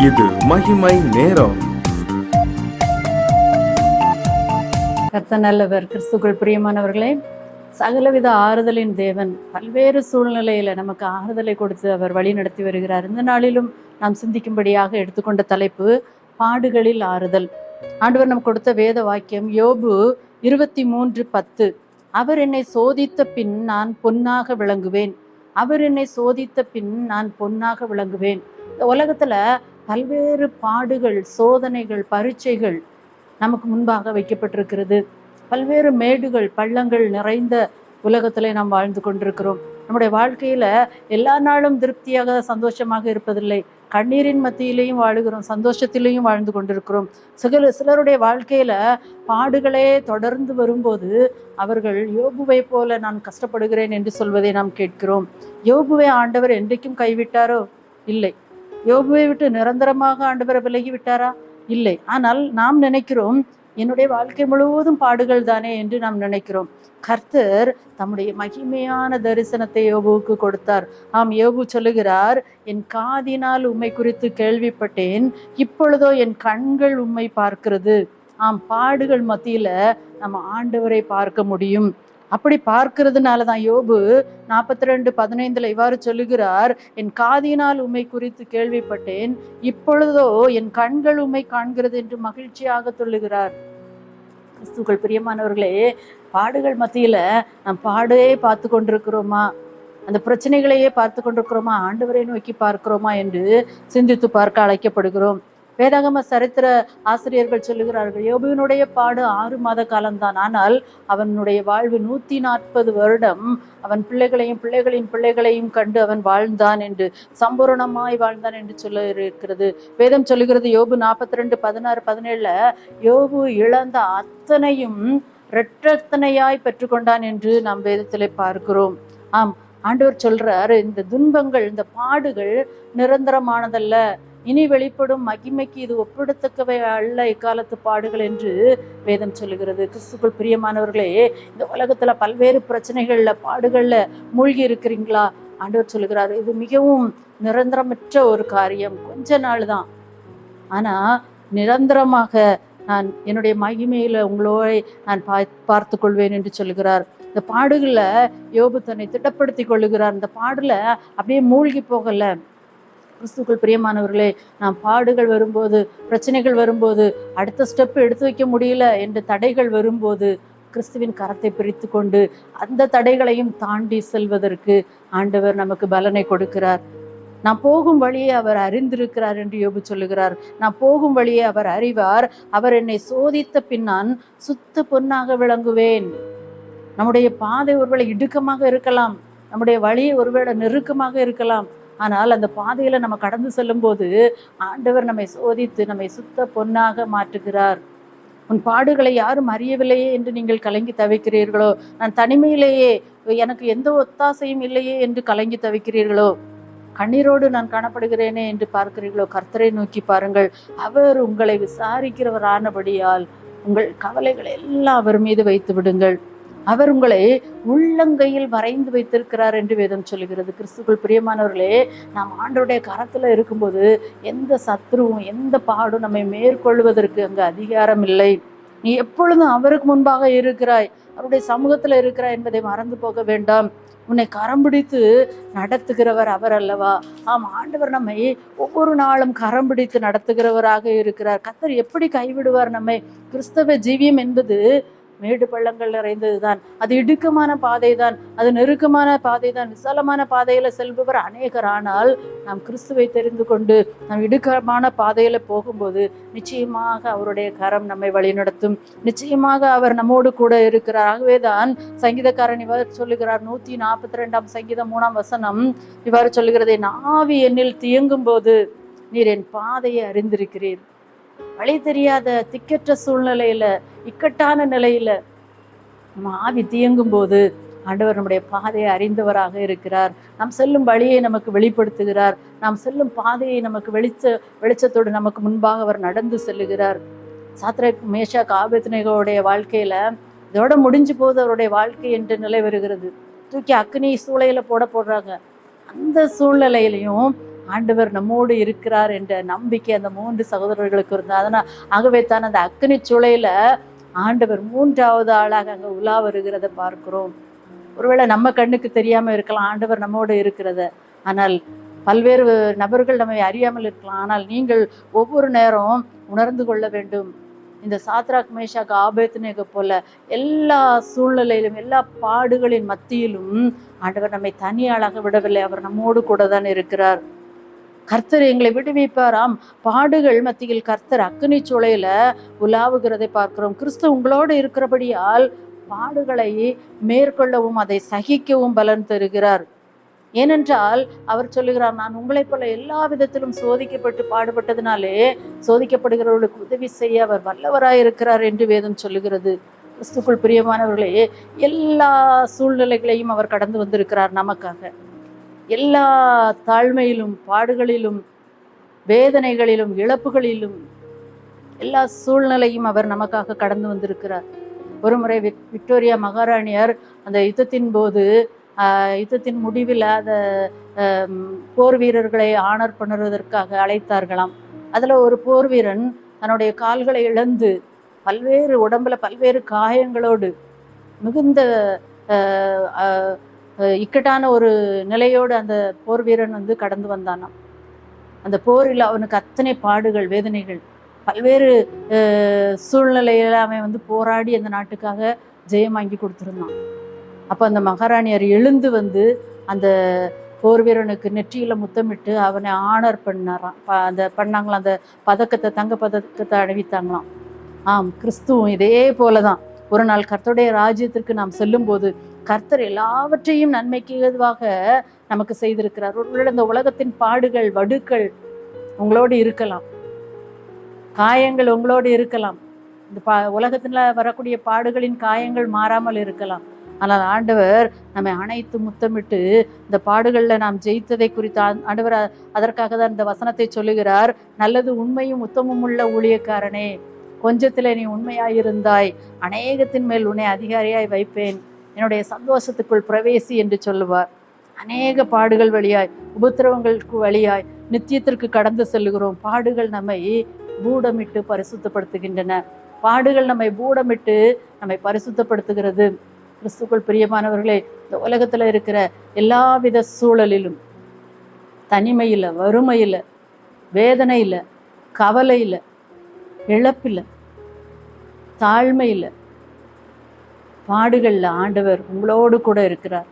இது மகிமை நேரம். கர்த்தர் நல்லவர். கிறிஸ்துக்குள் பிரியமானவர்களே, சகலவித ஆறுதலின் தேவன் பல்வேறு சூழ்நிலையில நமக்கு ஆறுதலை கொடுத்து அவர் வழி நடத்தி வருகிறார். இந்த நாளிலும் நாம் சிந்திக்கும்படியாக எடுத்துக்கொண்ட தலைப்பு பாடுகளில் ஆறுதல். ஆண்டவர் நமக்கு கொடுத்த வேத வாக்கியம் யோபு 23:10. அவர் என்னை சோதித்த பின் நான் பொன்னாக விளங்குவேன். அவர் என்னை சோதித்த பின் நான் பொன்னாக விளங்குவேன். இந்த உலகத்துல பல்வேறு பாடுகள், சோதனைகள், பரீட்சைகள் நமக்கு முன்பாக வைக்கப்பட்டிருக்கிறது. பல்வேறு மேடுகள், பள்ளங்கள் நிறைந்த உலகத்துல நாம் வாழ்ந்து கொண்டிருக்கிறோம். நம்முடைய வாழ்க்கையில எல்லா நாளும் திருப்தியாக சந்தோஷமாக இருப்பதில்லை. கண்ணீரின் மத்தியிலையும் வாழுகிறோம், சந்தோஷத்திலையும் வாழ்ந்து கொண்டிருக்கிறோம். சிலருடைய வாழ்க்கையில பாடுகளே தொடர்ந்து வரும்போது அவர்கள் யோபுவை போல நான் கஷ்டப்படுகிறேன் என்று சொல்வதை நாம் கேட்கிறோம். யோபுவை ஆண்டவர் என்றைக்கும் கைவிட்டாரோ? இல்லை. யோபுவை விட்டு நிரந்தரமாக ஆண்டவர் விலகி விட்டாரா? இல்லை. ஆனால் நாம் நினைக்கிறோம் என்னுடைய வாழ்க்கை முழுவதும் பாடுகள் தானே என்று நாம் நினைக்கிறோம். கர்த்தர் தம்முடைய மகிமையான தரிசனத்தை யோபுவுக்கு கொடுத்தார். யோபு சொல்லுகிறார், என் காதினால் உம்மை குறித்து கேள்விப்பட்டேன், இப்பொழுதோ என் கண்கள் உம்மை பார்க்கிறது. பாடுகள் மத்தியில நம்ம ஆண்டவரை பார்க்க முடியும். அப்படி பார்க்கிறதுனால தான் யோபு 42:15 இவ்வாறு சொல்லுகிறார், என் காதினால் உம்மை குறித்து கேள்விப்பட்டேன், இப்பொழுதோ என் கண்கள் உம்மை காண்கிறது என்று மகிழ்ச்சியாக சொல்லுகிறார். கிறிஸ்துக்கள் பிரியமானவர்களே, பாடுகள் மத்தியில நாம் பாடையே பார்த்து கொண்டிருக்கிறோமா? அந்த பிரச்சனைகளையே பார்த்து கொண்டிருக்கிறோமா? ஆண்டவரை நோக்கி பார்க்கிறோமா என்று சிந்தித்து பார்க்க அழைக்கப்படுகிறோம். வேதாகம சரித்திர ஆசிரியர்கள் சொல்லுகிறார்கள், யோபுவினுடைய பாடு 6 மாத காலம்தான். ஆனால் அவனுடைய வாழ்வு 140 வருடம் அவன் பிள்ளைகளையும் பிள்ளைகளின் பிள்ளைகளையும் கண்டு அவன் வாழ்ந்தான் என்று, சம்பூரணமாய் வாழ்ந்தான் என்று சொல்ல இருக்கிறது. வேதம் சொல்லுகிறது, யோபு 42:16-17 யோபு இழந்த அத்தனையும் இரட்டத்தனையாய் பெற்றுக்கொண்டான் என்று நாம் வேதத்திலே பார்க்கிறோம். ஆண்டவர் சொல்றார், இந்த துன்பங்கள், இந்த பாடுகள் நிரந்தரமானதல்ல, இனி வெளிப்படும் மகிமைக்கு இது ஒப்பிடத்தக்கவை அல்ல இக்காலத்து பாடுகள் என்று வேதம் சொல்லுகிறது. கிறிஸ்துக்குள் பிரியமானவர்களே, இந்த உலகத்துல பல்வேறு பிரச்சனைகள்ல, பாடுகள்ல மூழ்கி இருக்கிறீங்களா? ஆண்டவர் சொல்லுகிறார், இது மிகவும் நிரந்தரமற்ற ஒரு காரியம், கொஞ்ச நாள் தான். ஆனா நிரந்தரமாக நான் என்னுடைய மகிமையில உங்களோட நான் பார்த்து கொள்வேன் என்று சொல்லுகிறார். இந்த பாடுகள்ல யோபு தன்னை திட்டப்படுத்தி கொள்ளுகிறார். இந்த பாடுல அப்படியே மூழ்கி போகல. கிறிஸ்துக்குள் பிரியமானவர்களே, நாம் பாடுகள் வரும்போது, பிரச்சனைகள் வரும்போது, அடுத்த ஸ்டெப் எடுத்து வைக்க முடியல என்ற தடைகள் வரும்போது கிறிஸ்துவின் கரத்தை பிரித்து கொண்டு அந்த தடைகளையும் தாண்டி செல்வதற்கு ஆண்டவர் நமக்கு பலனை கொடுக்கிறார். நான் போகும் வழியை அவர் அறிந்திருக்கிறார் என்று யோபு சொல்லுகிறார். நான் போகும் வழியை அவர் அறிவார். அவர் என்னை சோதித்த பின் நான் சுத்த பொன்னாக விளங்குவேன். நம்முடைய பாதை ஒருவேளை இடுக்கமாக இருக்கலாம், நம்முடைய வழி ஒருவேளை நெருக்கமாக இருக்கலாம். ஆனால் அந்த பாதையில நம்ம கடந்து செல்லும் போது ஆண்டவர் நம்மை சோதித்து நம்மை சுத்த பொன்னாக மாற்றுகிறார். உன் பாடுகளை யாரும் அறியவில்லையே என்று நீங்கள் கலங்கி தவிக்கிறீர்களோ? நான் தனிமையிலேயே, எனக்கு எந்த ஒத்தாசையும் இல்லையே என்று கலங்கி தவிக்கிறீர்களோ? கண்ணீரோடு நான் காணப்படுகிறேனே என்று பார்க்கிறீர்களோ? கர்த்தரை நோக்கி பாருங்கள். அவர் உங்களை விசாரிக்கிறவரானபடியால் உங்கள் கவலைகளை எல்லாம் அவர் மீது வைத்து விடுங்கள். அவர் உங்களை உள்ளங்கையில் வரைந்து வைத்திருக்கிறார் என்று வேதம் சொல்லுகிறது. கிறிஸ்துக்குள் பிரியமானவர்களே, நாம் ஆண்டவருடைய கரத்துல இருக்கும்போது எந்த சத்ருவும் எந்த பாடும் நம்மை மேற்கொள்வதற்கு அங்கு அதிகாரம் இல்லை. நீ எப்பொழுதும் அவருக்கு முன்பாக இருக்கிறாய், அவருடைய சமூகத்துல இருக்கிறாய் என்பதை மறந்து போக வேண்டாம். உன்னை கரம் பிடித்து நடத்துகிறவர் அவர் அல்லவா? ஆண்டவர் நம்மை ஒவ்வொரு நாளும் கரம் பிடித்து நடத்துகிறவராக இருக்கிறார். கர்த்தர் எப்படி கைவிடுவார் நம்மை? கிறிஸ்தவ ஜீவியம் என்பது மேடு பள்ளங்கள் நிறைந்தது தான். அது இடுக்கமான பாதை தான், அது நெருக்கமான பாதை தான். விசாலமான பாதையில செல்பவர் அநேகர். ஆனால் நாம் கிறிஸ்துவை தெரிந்து கொண்டு நாம் இடுக்கமான பாதையில போகும்போது நிச்சயமாக அவருடைய கரம் நம்மை வழிநடத்தும். நிச்சயமாக அவர் நம்மோடு கூட இருக்கிறார். ஆகவேதான் சங்கீதக்காரன் இவ்வாறு சொல்லுகிறார், 142 சங்கீதம் 3 வசனம் இவ்வாறு சொல்லுகிறது, என் ஆவி என்னில் தியங்கும் போது நீர் என் பாதையை அறிந்திருக்கிறீர். வழி தெரியாத திக்கற்ற சூழ்நிலையில, இக்கட்டான நிலையில நம்ம ஆவி தியங்கும் போது ஆண்டவர் நம்முடைய பாதையை அறிந்தவராக இருக்கிறார். நாம் செல்லும் வழியை நமக்கு வெளிப்படுத்துகிறார். நாம் செல்லும் பாதையை நமக்கு வெளிச்சத்தோடு நமக்கு முன்பாக அவர் நடந்து செல்லுகிறார். சாத்ராக் மேஷாக் ஆபேத்நேகோவுடைய வாழ்க்கையில இதோட முடிஞ்சு போது அவருடைய வாழ்க்கை என்று நிலை வருகிறது. தூக்கி அக்னி சூளையில போடுறாங்க. அந்த சூழ்நிலையிலையும் ஆண்டவர் நம்மோடு இருக்கிறார் என்ற நம்பிக்கை அந்த 3 சகோதரர்களுக்கு இருந்தது. ஆகவே தான் அந்த அக்கினி சூளையில ஆண்டவர் 3வது ஆளாக அங்க உலா வருகிறத பார்க்கிறோம். ஒருவேளை நம்ம கண்ணுக்கு தெரியாம இருக்கலாம் ஆண்டவர் நம்மோடு இருக்கிறத. ஆனால் பல்வேறு நபர்கள் நம்மை அறியாமல் இருக்கலாம். ஆனால் நீங்கள் ஒவ்வொரு நேரம் உணர்ந்து கொள்ள வேண்டும். இந்த சாத்ராக் மேஷாக் ஆபேத்நேகோ போல எல்லா சூழ்நிலையிலும் எல்லா பாடுகளின் மத்தியிலும் ஆண்டவர் நம்மை தனியாளாக விடவில்லை. அவர் நம்மோடு கூட தான் இருக்கிறார். கர்த்தர் எங்களை விடுவிப்பாராம். பாடுகள் மத்தியில் கர்த்தர் அக்கினி சூளையில உலாவுகிறதை பார்க்கிறோம். கிறிஸ்து உங்களோடு இருக்கிறபடியால் பாடுகளை மேற்கொள்ளவும் அதை சகிக்கவும் பலன் தருகிறார். ஏனென்றால் அவர் சொல்லுகிறார், நான் உங்களைப் போல எல்லா விதத்திலும் சோதிக்கப்பட்டு பாடுபட்டதினாலே சோதிக்கப்படுகிறவர்களுக்கு உதவி செய்ய அவர் வல்லவராயிருக்கிறார் என்று வேதம் சொல்லுகிறது. கிறிஸ்துக்குள் பிரியமானவர்களே, எல்லா சூழ்நிலைகளையும் அவர் கடந்து வந்திருக்கிறார் நமக்காக. எல்லா தாழ்மையிலும் பாடுகளிலும் வேதனைகளிலும் இழப்புகளிலும் எல்லா சூழ்நிலையும் அவர் நமக்காக கடந்து வந்திருக்கிறார். ஒரு முறை விக்டோரியா மகாராணியார் அந்த யுத்தத்தின் போது யுத்தத்தின் முடிவில் அந்த போர் வீரர்களை ஆனர் பண்ணுவதற்காக அழைத்தார்களாம். அதில் ஒரு போர் வீரன் தன்னுடைய கால்களை இழந்து பல்வேறு உடம்புல பல்வேறு காயங்களோடு மிகுந்த இக்கட்டான ஒரு நிலையோடு அந்த போர் வீரன் கடந்து வந்தானாம். அந்த போரில் அவனுக்கு அத்தனை பாடுகள் வேதனைகள் பல்வேறு சூழ்நிலையில அவன் போராடி அந்த நாட்டுக்காக ஜெயம் வாங்கி கொடுத்துருந்தான். அப்போ அந்த மகாராணியார் எழுந்து அந்த போர் வீரனுக்கு நெற்றியில முத்தமிட்டு அவனை ஆனர் பண்ணாராம். பண்ணாங்களாம். அந்த பதக்கத்தை தங்க பதக்கத்தை அணிவித்தாங்களாம். ஆம், கிறிஸ்துவும் இதே போலதான் ஒரு நாள் கர்த்தருடைய ராஜ்யத்திற்கு நாம் செல்லும் போது கர்த்தர் எல்லாவற்றையும் நன்மைக்கு ஏதுவாக நமக்கு செய்திருக்கிறார். ஒருவேளை இந்த உலகத்தின் பாடுகள் வடுக்கள் உங்களோடு இருக்கலாம், காயங்கள் உங்களோடு இருக்கலாம், இந்த உலகத்துல வரக்கூடிய பாடுகளின் காயங்கள் மாறாமல் இருக்கலாம். ஆனால் ஆண்டவர் நம்மை அனைத்து முத்தமிட்டு இந்த பாடுகள்ல நாம் ஜெயித்ததை குறித்து ஆண்டவர் அதற்காக தான் இந்த வசனத்தை சொல்லுகிறார். நல்லது உண்மையும் உத்தமும் உள்ள ஊழியக்காரனே, கொஞ்சத்தில் நீ உண்மையாயிருந்தாய், அநேகத்தின் மேல் உன்னை அதிகாரியாய் வைப்பேன், என்னுடைய சந்தோஷத்துக்குள் பிரவேசி என்று சொல்லுவார். அநேக பாடுகள் வழியாய் உபத்திரவங்களுக்கு வழியாய் நித்தியத்திற்கு கடந்து செல்லுகிறோம். பாடுகள் நம்மை பூடமிட்டு பரிசுத்தப்படுத்துகின்றன. பாடுகள் நம்மை பூடமிட்டு நம்மை பரிசுத்தப்படுத்துகிறது. கிறிஸ்துக்குள் பிரியமானவர்களே, இந்த உலகத்துல இருக்கிற எல்லாவித சூழலிலும் தனிமையில, வறுமையில, வேதனையில, கவலையில, இழப்பில், தாழ்மையில், பாடுகளில் ஆண்டவர் உங்களோடு கூட இருக்கிறார்.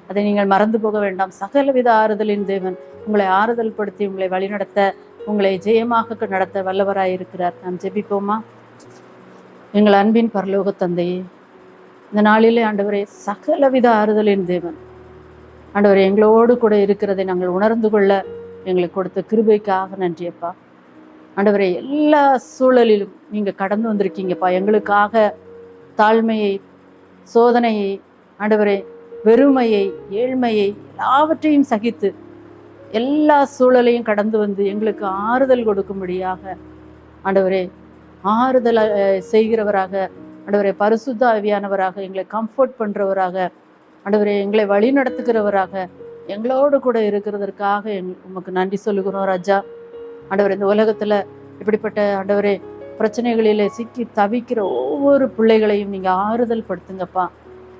அதை நீங்கள் மறந்து போக வேண்டாம். சகலவித ஆறுதலின் தேவன் உங்களை ஆறுதல் படுத்தி உங்களை வழிநடத்த, உங்களை ஜெயமாக நடத்த வல்லவராய் இருக்கிறார். நாம் ஜெபிப்போமா? எங்கள் அன்பின் பரலோக தந்தையே, இந்த நாளிலே ஆண்டவரே சகலவித ஆறுதலின் தேவன் ஆண்டவரே எங்களோடு கூட இருக்கிறதை நாங்கள் உணர்ந்து கொள்ள எங்களுக்கு கொடுத்த கிருபைக்காக நன்றியப்பா. ஆண்டவரே எல்லா சூழலிலும் நீங்கள் கடந்து வந்திருக்கீங்கப்பா. எங்களுக்காக தாழ்மையை, சோதனையை, ஆண்டவரே வெறுமையை, ஏழ்மையை எல்லாவற்றையும் சகித்து எல்லா சூழலையும் கடந்து வந்து எங்களுக்கு ஆறுதல் கொடுக்கும்படியாக ஆண்டவரே ஆறுதல் செய்கிறவராக, ஆண்டவரே பரிசுத்த ஆவியானவராக, எங்களை கம்ஃபர்ட் பண்ணுறவராக, ஆண்டவரே எங்களை வழி நடத்துகிறவராக, எங்களோடு கூட இருக்கிறதற்காக உமக்கு நன்றி சொல்லுகிறோம் ராஜா. ஆண்டவரே இந்த உலகத்தில் இப்படிப்பட்ட ஆண்டவரே பிரச்சனைகளில் சிக்கி தவிக்கிற ஒவ்வொரு பிள்ளைகளையும் நீங்கள் ஆறுதல் படுத்துங்கப்பா.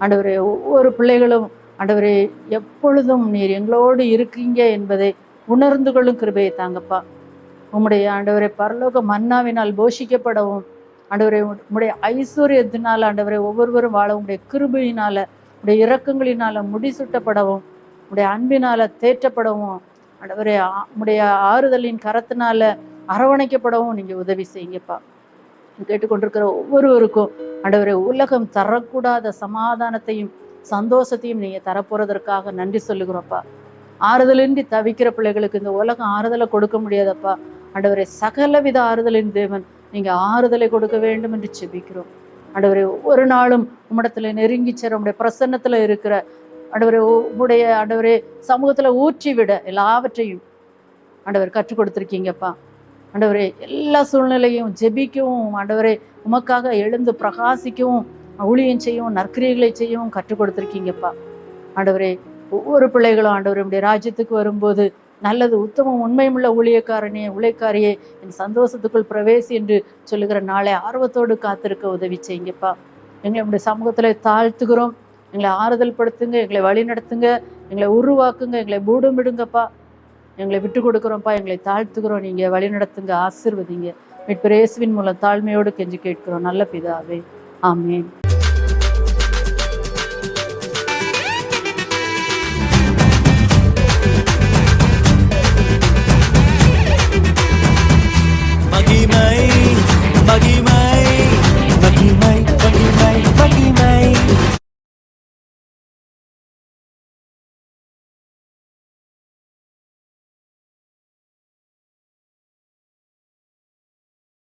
ஆண்டவரே ஒவ்வொரு பிள்ளைகளும் ஆண்டவரே எப்பொழுதும் நீர் எங்களோடு இருக்கீங்க என்பதை உணர்ந்து கொள்ளும் கிருபையை தாங்கப்பா. உம்முடைய ஆண்டவரை பரலோக மன்னாவினால் போஷிக்கப்படவும், ஆண்டவரை உம்முடைய ஐஸ்வர்யத்தினால் ஆண்டவரை ஒவ்வொருவரும் வாழ உங்களுடைய கிருபையினால, உடைய இரக்கங்களினால முடிசூட்டப்படவும், உடைய அன்பினால தேற்றப்படவும், ஆண்டவரே உடைய ஆறுதலின் கரத்தினால அரவணைக்கப்படவும் நீங்க உதவி செய்யுங்கப்பா. கேட்டுக்கொண்டிருக்கிற ஒவ்வொருவருக்கும் ஆண்டவரே உலகம் தரக்கூடாத சமாதானத்தையும் சந்தோஷத்தையும் நீங்க தரப்போறதற்காக நன்றி சொல்லுகிறோம்ப்பா. ஆறுதலின்றி தவிக்கிற பிள்ளைகளுக்கு இந்த உலகம் ஆறுதலை கொடுக்க முடியாதப்பா. ஆண்டவரே சகலவித ஆறுதலின் தேவன், நீங்க ஆறுதலை கொடுக்க வேண்டும் என்று செபிக்கிறோம். ஆண்டவரே ஒவ்வொரு நாளும் உம்மிடத்துல நெருங்கி சேர உம்முடைய பிரசன்னத்துல இருக்கிற ஆண்டவரே உம்முடைய ஆண்டவரே சமூகத்துல ஊற்றி விட எல்லாவற்றையும் ஆண்டவர் கற்றுக் கொடுத்துருக்கீங்கப்பா. ஆண்டவரே எல்லா சூழ்நிலையும் ஜெபிக்கவும், ஆண்டவரே உமக்காக எழுந்து பிரகாசிக்கவும், ஊழியம் செய்யவும், நற்கிரியைகளை செய்யவும் கற்றுக் கொடுத்துருக்கீங்கப்பா. ஆண்டவரே ஒவ்வொரு பிள்ளைகளும் ஆண்டவரே உடைய ராஜ்யத்துக்கு வரும்போது நல்லது, உத்தமம், உண்மையுமுள்ள ஊழியக்காரனே, உழைக்காரியே, என் சந்தோஷத்துக்குள் பிரவேசி என்று சொல்லுகிற நாளை ஆர்வத்தோடு காத்திருக்க உதவி செய்யுங்கப்பா. எங்களை உங்களுடைய சமூகத்தில் தாழ்த்துகிறோம். எங்களை ஆறுதல் படுத்துங்க, எங்களை வழி நடத்துங்க, எங்களை உருவாக்குங்க, எங்களை பூடமிடுங்கப்பா. எங்களை விட்டு கொடுக்குறோம்ப்பா, எங்களை தாழ்த்துக்கிறோம். நீங்கள் வழி நடத்துங்க, ஆசீர்வதிங்க. மீட்பர் இயேசுவின் மூலம் தாழ்மையோடு கெஞ்சி கேட்கிறோம் நல்ல பிதாவே, ஆமென். மகிமை மகிமை